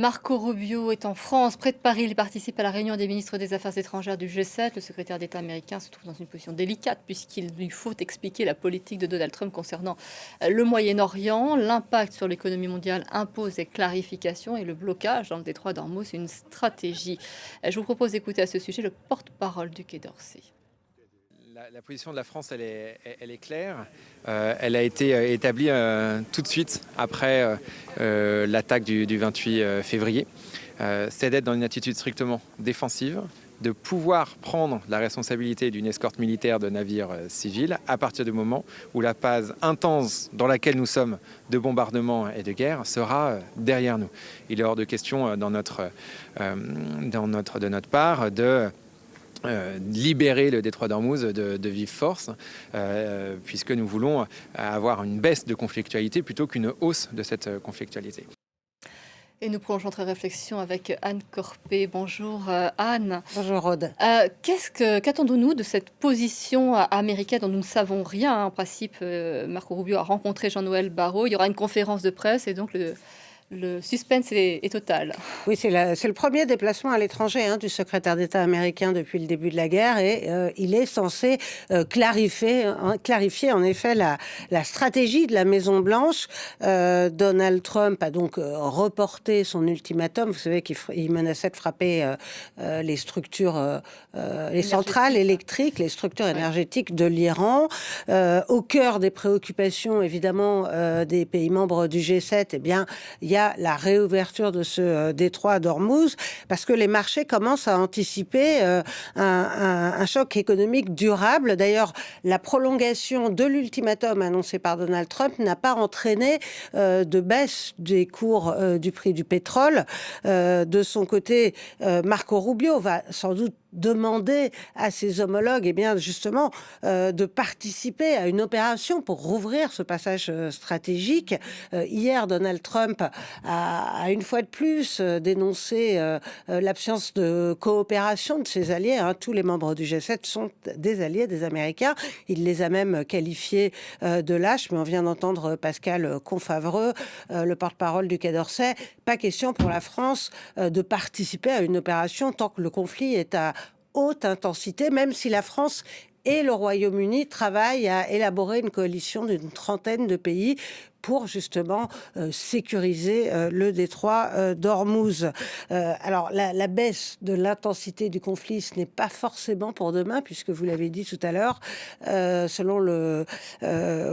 Marco Rubio est en France, près de Paris. Il participe à la réunion des ministres des Affaires étrangères du G7. Le secrétaire d'État américain se trouve dans une position délicate puisqu'il lui faut expliquer la politique de Donald Trump concernant le Moyen-Orient. L'impact sur l'économie mondiale impose des clarifications et le blocage dans le détroit d'Ormuz une stratégie. Je vous propose d'écouter à ce sujet le porte-parole du Quai d'Orsay. La position de la France, elle est claire. Elle a été établie tout de suite après l'attaque du 28 février. C'est d'être dans une attitude strictement défensive, de pouvoir prendre la responsabilité d'une escorte militaire de navires civils à partir du moment où la phase intense dans laquelle nous sommes de bombardement et de guerre sera derrière nous. Il est hors de question de notre part de libérer le détroit d'Ormuz de vive force, puisque nous voulons avoir une baisse de conflictualité plutôt qu'une hausse de cette conflictualité. Et nous prolongeons notre réflexion avec Anne Corpé. Bonjour Anne. Bonjour Aude. Qu'attendons-nous de cette position américaine dont nous ne savons rien? En principe, Marco Rubio a rencontré Jean-Noël Barrot. Il y aura une conférence de presse et donc le suspense est total. Oui, c'est le premier déplacement à l'étranger du secrétaire d'État américain depuis le début de la guerre et il est censé clarifier en effet la stratégie de la Maison-Blanche. Donald Trump a donc reporté son ultimatum. Vous savez qu'il menaçait de frapper les structures, les centrales électriques, les structures énergétiques de l'Iran. Au cœur des préoccupations, évidemment, des pays membres du G7, eh bien, il y a la réouverture de ce détroit d'Ormuz, parce que les marchés commencent à anticiper un choc économique durable. D'ailleurs, la prolongation de l'ultimatum annoncé par Donald Trump n'a pas entraîné de baisse des cours du prix du pétrole. De son côté, Marco Rubio va sans doute demander à ses homologues, eh bien, justement, de participer à une opération pour rouvrir ce passage stratégique. Hier, Donald Trump a une fois de plus dénoncé l'absence de coopération de ses alliés. Tous les membres du G7 sont des alliés des Américains. Il les a même qualifiés de lâches, mais on vient d'entendre Pascal Confavreux, le porte-parole du Quai d'Orsay. Pas question pour la France de participer à une opération tant que le conflit est à haute intensité, même si la France et le Royaume-Uni travaillent à élaborer une coalition d'une trentaine de pays pour justement sécuriser le détroit d'Ormuz. Alors la baisse de l'intensité du conflit, ce n'est pas forcément pour demain, puisque vous l'avez dit tout à l'heure, selon le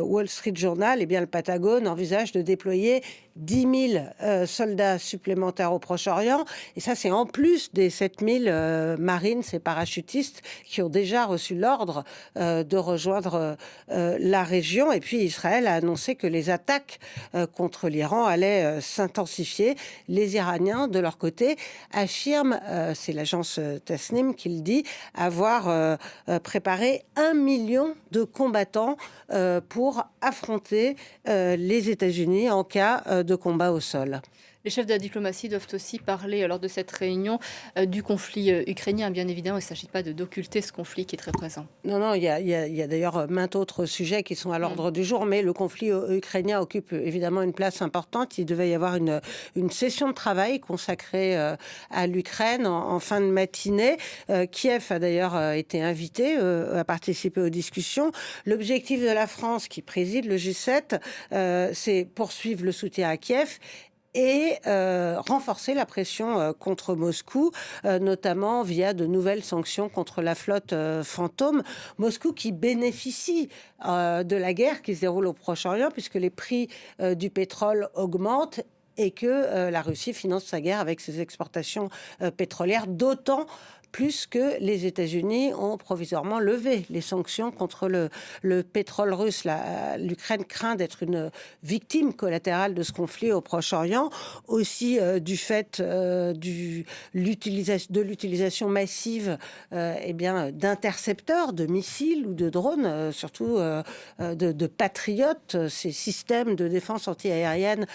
Wall Street Journal, eh bien, le Pentagone envisage de déployer 10 000 soldats supplémentaires au Proche-Orient. Et ça, c'est en plus des 7 000 marines et parachutistes qui ont déjà reçu l'ordre de rejoindre la région. Et puis Israël a annoncé que les attaques contre l'Iran allaient s'intensifier. Les Iraniens, de leur côté, affirment, c'est l'agence Tasnim qui le dit, avoir préparé 1 million de combattants pour affronter les États-Unis en cas de combat au sol. Les chefs de la diplomatie doivent aussi parler, lors de cette réunion, du conflit ukrainien. Bien évidemment, il ne s'agit pas d'occulter ce conflit qui est très présent. Non, il y a d'ailleurs maints autres sujets qui sont à l'ordre du jour, mais le conflit ukrainien occupe évidemment une place importante. Il devait y avoir une session de travail consacrée à l'Ukraine en fin de matinée. Kiev a d'ailleurs été invité à participer aux discussions. L'objectif de la France, qui préside le G7, c'est poursuivre le soutien à Kiev et renforcer la pression contre Moscou, notamment via de nouvelles sanctions contre la flotte fantôme. Moscou qui bénéficie de la guerre qui se déroule au Proche-Orient, puisque les prix du pétrole augmentent et que la Russie finance sa guerre avec ses exportations pétrolières, d'autant plus que les États-Unis ont provisoirement levé les sanctions contre le pétrole russe. L'Ukraine craint d'être une victime collatérale de ce conflit au Proche-Orient, aussi du fait de l'utilisation massive d'intercepteurs, de missiles ou de drones, surtout de patriotes, ces systèmes de défense antiaérienne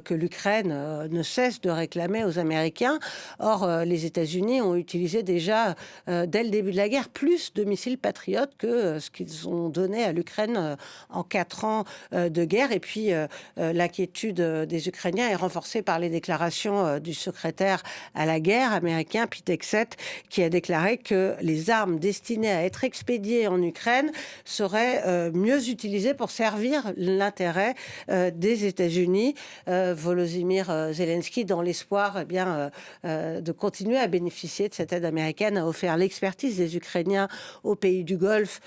que l'Ukraine l'Ukraine ne cesse de réclamer aux Américains. Or, les États-Unis ont utilisé déjà, dès le début de la guerre, plus de missiles Patriot que ce qu'ils ont donné à l'Ukraine en 4 ans de guerre. Et puis, l'inquiétude des Ukrainiens est renforcée par les déclarations du secrétaire à la guerre américain, Pete Hegseth, qui a déclaré que les armes destinées à être expédiées en Ukraine seraient mieux utilisées pour servir l'intérêt des États-Unis. Volodymyr Zelensky, dans l'espoir de continuer à bénéficier de cette aide américaine, a offert l'expertise des Ukrainiens aux pays du Golfe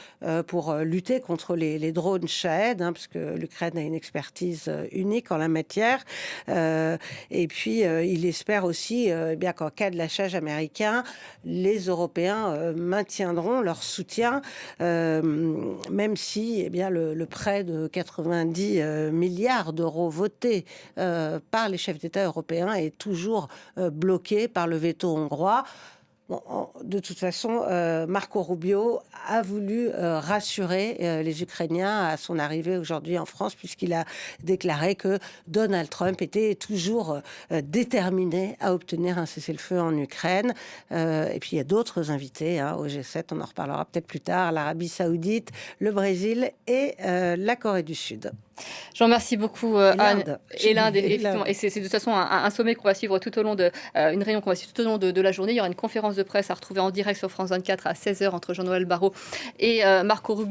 pour lutter contre les drones Shahed, parce que l'Ukraine a une expertise unique en la matière. Et puis, il espère aussi qu'en cas de lâchage américain, les Européens maintiendront leur soutien, même si le prêt de 90 milliards d'euros voté par les chefs d'État européens est toujours bloqué par le veto hongrois. Bon, de toute façon, Marco Rubio a voulu rassurer les Ukrainiens à son arrivée aujourd'hui en France, puisqu'il a déclaré que Donald Trump était toujours déterminé à obtenir un cessez-le-feu en Ukraine. Et puis il y a d'autres invités au G7, on en reparlera peut-être plus tard, l'Arabie Saoudite, le Brésil et la Corée du Sud. Je vous remercie beaucoup, Anne. Et l'Inde, effectivement. Et c'est de toute façon un sommet qu'on va suivre tout au long de une réunion qu'on va suivre tout au long de la journée. Il y aura une conférence de presse à retrouver en direct sur France 24 à 16h entre Jean-Noël Barrot et Marco Rubio.